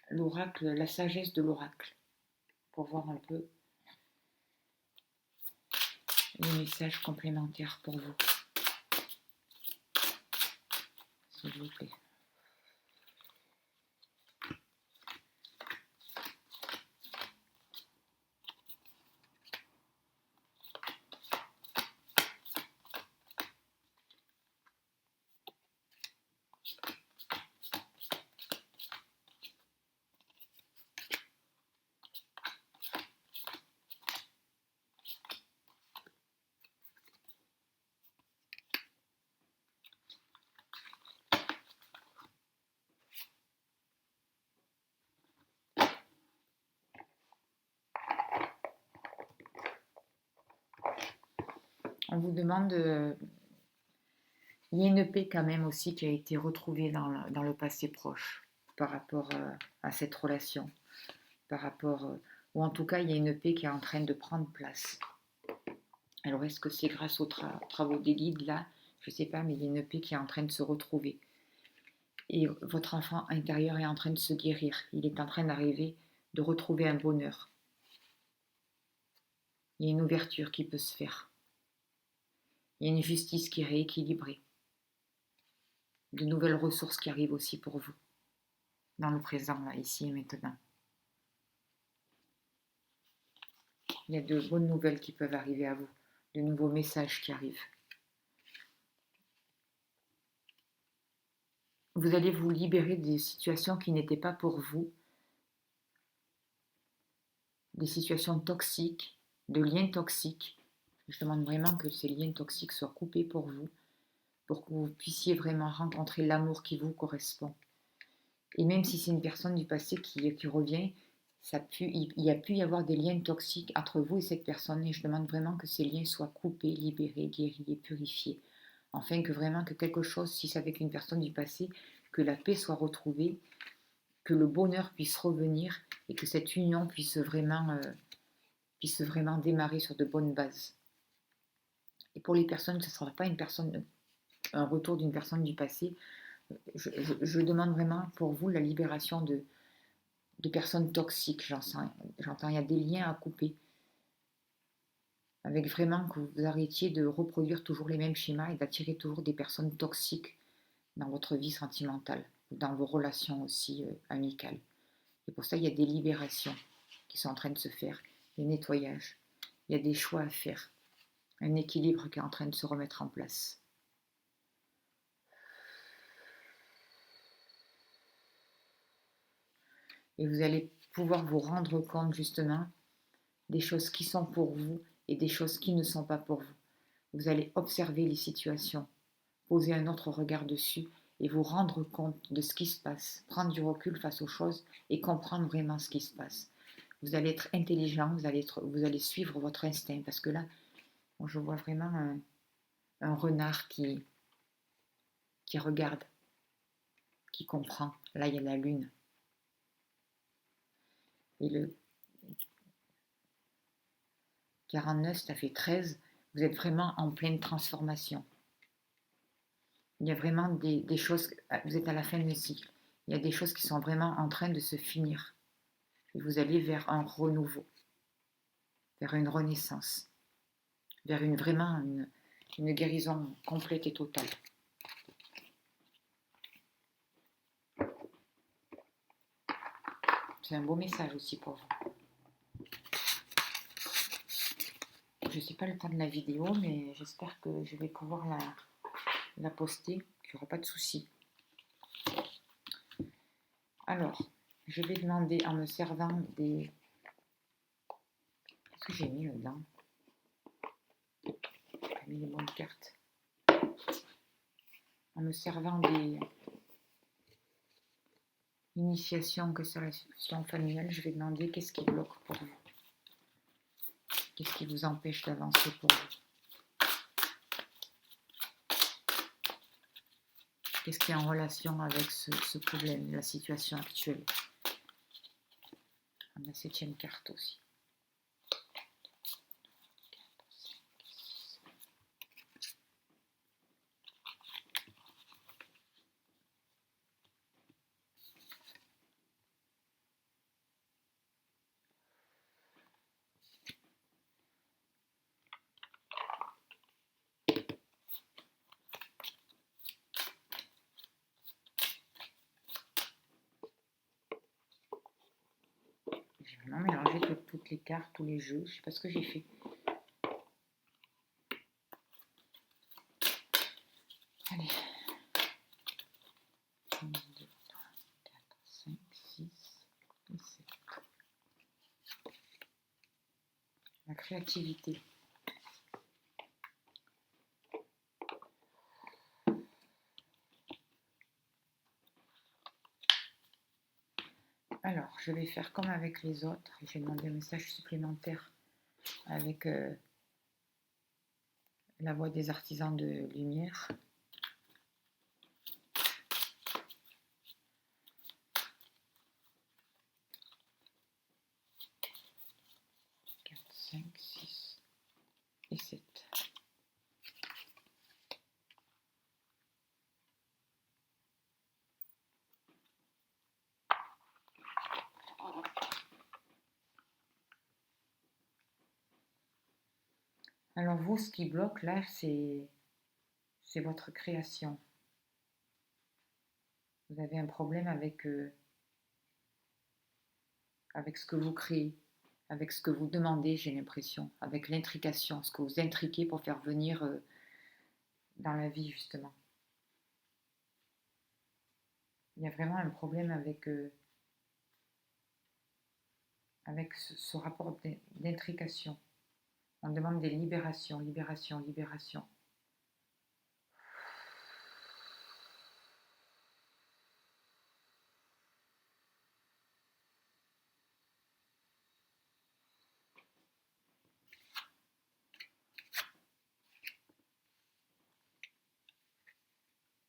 l'oracle, la sagesse de l'oracle, pour voir un peu les messages complémentaires pour vous. S'il vous plaît. On vous demande, il y a une paix quand même aussi qui a été retrouvée dans le passé proche par rapport à cette relation, par rapport, ou en tout cas il y a une paix qui est en train de prendre place. Alors est-ce que c'est grâce aux travaux des guides là? Je ne sais pas, mais il y a une paix qui est en train de se retrouver. Et votre enfant intérieur est en train de se guérir, il est en train d'arriver, de retrouver un bonheur. Il y a une ouverture qui peut se faire. Il y a une justice qui est rééquilibrée. De nouvelles ressources qui arrivent aussi pour vous, dans le présent, là, ici et maintenant. Il y a de bonnes nouvelles qui peuvent arriver à vous, de nouveaux messages qui arrivent. Vous allez vous libérer des situations qui n'étaient pas pour vous, des situations toxiques, de liens toxiques. Je demande vraiment que ces liens toxiques soient coupés pour que vous puissiez vraiment rencontrer l'amour qui vous correspond. Et même si c'est une personne du passé qui revient, il y a pu y avoir des liens toxiques entre vous et cette personne. Et je demande vraiment que ces liens soient coupés, libérés, guéris et purifiés. Afin que vraiment que quelque chose, si c'est avec une personne du passé, que la paix soit retrouvée, que le bonheur puisse revenir et que cette union puisse vraiment démarrer sur de bonnes bases. Et pour les personnes, ce ne sera pas un retour d'une personne du passé. Je demande vraiment pour vous la libération de personnes toxiques. J'entends, il y a des liens à couper. Avec vraiment que vous arrêtiez de reproduire toujours les mêmes schémas et d'attirer toujours des personnes toxiques dans votre vie sentimentale, dans vos relations aussi amicales. Et pour ça, il y a des libérations qui sont en train de se faire, des nettoyages, il y a des choix à faire, un équilibre qui est en train de se remettre en place. Et vous allez pouvoir vous rendre compte justement des choses qui sont pour vous et des choses qui ne sont pas pour vous. Vous allez observer les situations, poser un autre regard dessus et vous rendre compte de ce qui se passe, prendre du recul face aux choses et comprendre vraiment ce qui se passe. Vous allez être intelligent, vous allez suivre votre instinct parce que là, je vois vraiment un renard qui regarde, qui comprend. Là, il y a la lune. Et le 49, ça fait 13. Vous êtes vraiment en pleine transformation. Il y a vraiment des choses, vous êtes à la fin d'un cycle. Il y a des choses qui sont vraiment en train de se finir. Et vous allez vers un renouveau, vers une renaissance, vers une guérison complète et totale. C'est un beau message aussi pour vous. Je ne sais pas le temps de la vidéo, mais j'espère que je vais pouvoir la poster, qu'il n'y aura pas de soucis. Alors, je vais demander en me servant des... Qu'est-ce que j'ai mis là-dedans? J'ai mis les bonnes cartes. En me servant des initiations que c'est la situation familiale, je vais demander qu'est-ce qui bloque pour vous. Qu'est-ce qui vous empêche d'avancer pour vous? Qu'est-ce qui est en relation avec ce problème, la situation actuelle? On a la 7e carte aussi. J'ai vraiment mélangé toutes les cartes, tous les jeux. Je ne sais pas ce que j'ai fait. Allez. 1, 2, 3, 4, 5, 6 et 7. La créativité. Alors, je vais faire comme avec les autres. J'ai demandé un message supplémentaire avec la voix des artisans de lumière. Quatre, 5, 6 et 7. Alors vous, ce qui bloque là, c'est votre création. Vous avez un problème avec ce que vous créez, avec ce que vous demandez, j'ai l'impression, avec l'intrication, ce que vous intriquez pour faire venir dans la vie justement. il y a vraiment un problème avec ce rapport d'intrication. On demande des libérations, libérations, libérations.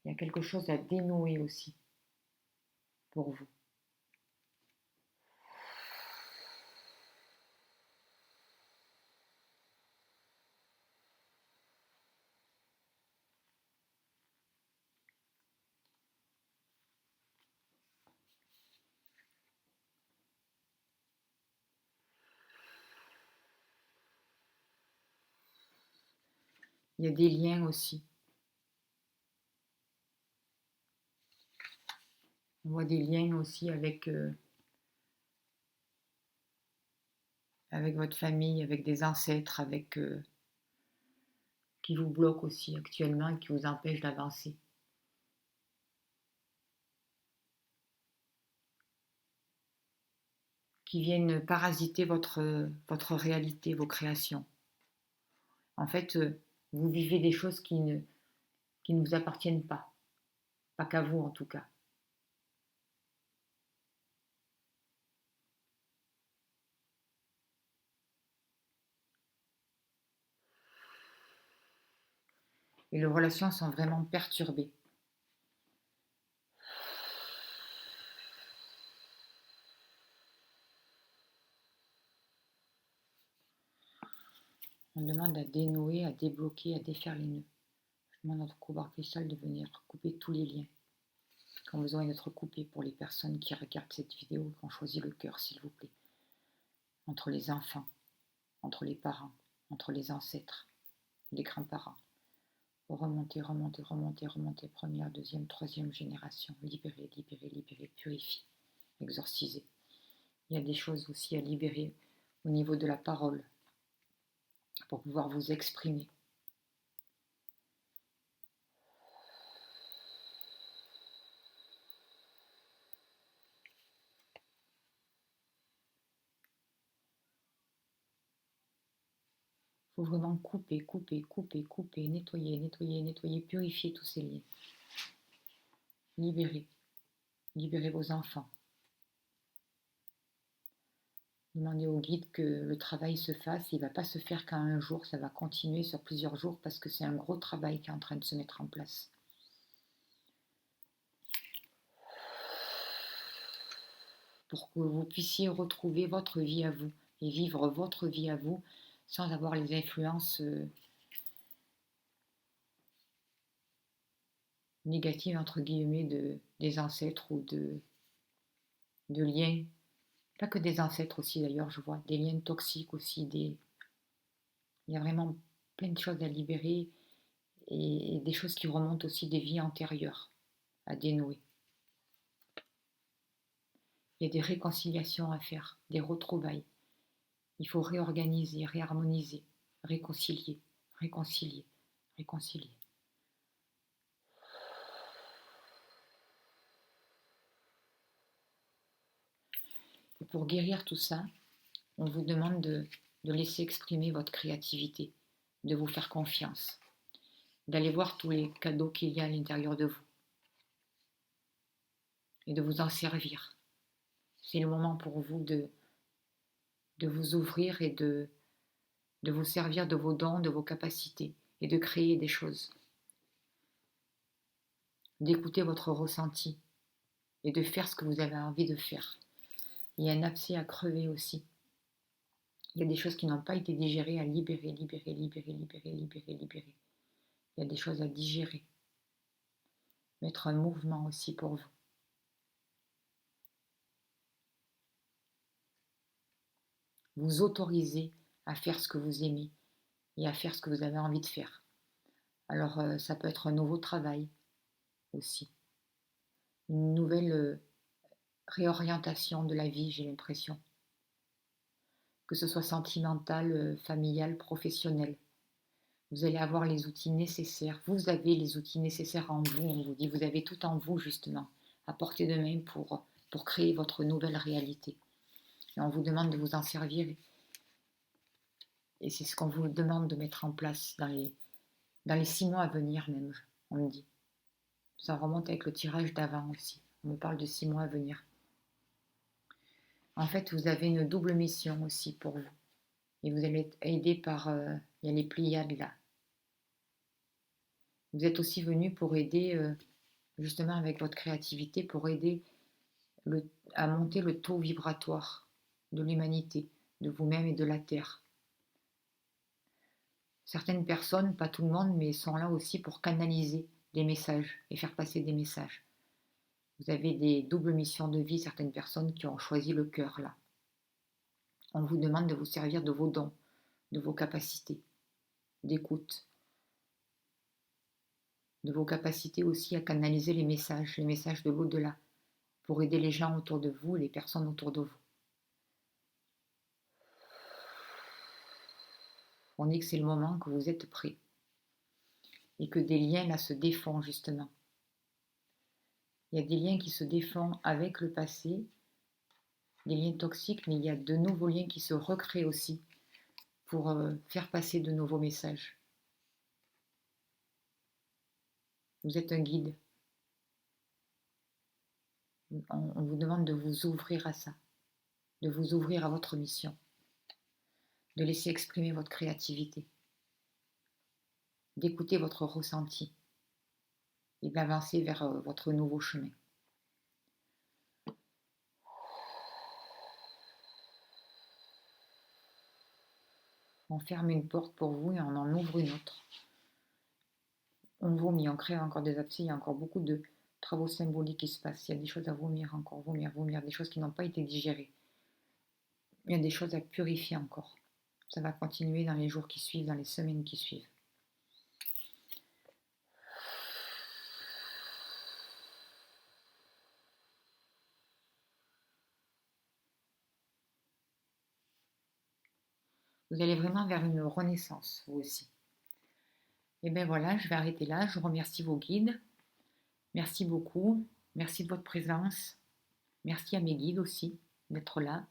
Il y a quelque chose à dénouer aussi pour vous. Il y a des liens aussi. On voit des liens aussi avec votre famille, avec des ancêtres, qui vous bloquent aussi actuellement et qui vous empêchent d'avancer. Qui viennent parasiter votre réalité, vos créations. En fait, vous vivez des choses qui ne vous appartiennent pas qu'à vous en tout cas. Et les relations sont vraiment perturbées. On demande à dénouer, à débloquer, à défaire les nœuds. Je demande à notre couloir cristal de venir couper tous les liens qui ont besoin d'être coupés pour les personnes qui regardent cette vidéo et qui ont choisi le cœur, s'il vous plaît. Entre les enfants, entre les parents, entre les ancêtres, les grands-parents. Remonter, remonter, remonter, remonter, première, deuxième, troisième génération. Libérer, libérer, libérer, purifier, exorciser. Il y a des choses aussi à libérer au niveau de la parole pour pouvoir vous exprimer. Il faut vraiment couper, couper, couper, couper, nettoyer, nettoyer, nettoyer, purifier tous ces liens. Libérer, libérer vos enfants. Demandez au guide que le travail se fasse. Il ne va pas se faire qu'en un jour, ça va continuer sur plusieurs jours parce que c'est un gros travail qui est en train de se mettre en place. Pour que vous puissiez retrouver votre vie à vous et vivre votre vie à vous sans avoir les influences négatives, entre guillemets, des ancêtres ou de liens. Pas que des ancêtres aussi d'ailleurs, je vois, des liens toxiques aussi. Il y a vraiment plein de choses à libérer et des choses qui remontent aussi des vies antérieures à dénouer. Il y a des réconciliations à faire, des retrouvailles. Il faut réorganiser, réharmoniser, réconcilier, réconcilier, réconcilier. Et pour guérir tout ça, on vous demande de laisser exprimer votre créativité, de vous faire confiance, d'aller voir tous les cadeaux qu'il y a à l'intérieur de vous et de vous en servir. C'est le moment pour vous de vous ouvrir et de vous servir de vos dons, de vos capacités et de créer des choses. D'écouter votre ressenti et de faire ce que vous avez envie de faire. Il y a un abcès à crever aussi. Il y a des choses qui n'ont pas été digérées à libérer, libérer, libérer, libérer, libérer, libérer. Il y a des choses à digérer. Mettre un mouvement aussi pour vous. Vous autoriser à faire ce que vous aimez et à faire ce que vous avez envie de faire. Alors ça peut être un nouveau travail aussi. Une nouvelle réorientation de la vie, j'ai l'impression. Que ce soit sentimental, familial, professionnel. Vous allez avoir les outils nécessaires. Vous avez les outils nécessaires en vous. On vous dit, vous avez tout en vous, justement. à portée de main pour créer votre nouvelle réalité. Et on vous demande de vous en servir. Et c'est ce qu'on vous demande de mettre en place dans les 6 mois à venir même, on me dit. Ça remonte avec le tirage d'avant aussi. On me parle de 6 mois à venir. En fait, vous avez une double mission aussi pour vous. Et vous allez être aidé par... il y a les Pléiades là. Vous êtes aussi venu pour aider, justement avec votre créativité, pour aider à monter le taux vibratoire de l'humanité, de vous-même et de la Terre. Certaines personnes, pas tout le monde, mais sont là aussi pour canaliser des messages et faire passer des messages. Vous avez des doubles missions de vie, certaines personnes qui ont choisi le cœur là. On vous demande de vous servir de vos dons, de vos capacités d'écoute, de vos capacités aussi à canaliser les messages de l'au-delà, pour aider les gens autour de vous, les personnes autour de vous. On dit que c'est le moment que vous êtes prêts et que des liens là se défont justement. Il y a des liens qui se défont avec le passé, des liens toxiques, mais il y a de nouveaux liens qui se recréent aussi pour faire passer de nouveaux messages. Vous êtes un guide. On vous demande de vous ouvrir à ça, de vous ouvrir à votre mission, de laisser exprimer votre créativité, d'écouter votre ressenti et d'avancer vers votre nouveau chemin. On ferme une porte pour vous et on en ouvre une autre. On vomit, on crée encore des abcès, il y a encore beaucoup de travaux symboliques qui se passent. Il y a des choses à vomir encore, vomir, des choses qui n'ont pas été digérées. Il y a des choses à purifier encore. Ça va continuer dans les jours qui suivent, dans les semaines qui suivent. Vous allez vraiment vers une renaissance, vous aussi. Et bien voilà, je vais arrêter là. Je remercie vos guides. Merci beaucoup. Merci de votre présence. Merci à mes guides aussi d'être là.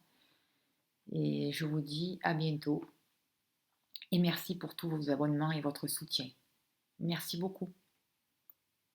Et je vous dis à bientôt. Et merci pour tous vos abonnements et votre soutien. Merci beaucoup.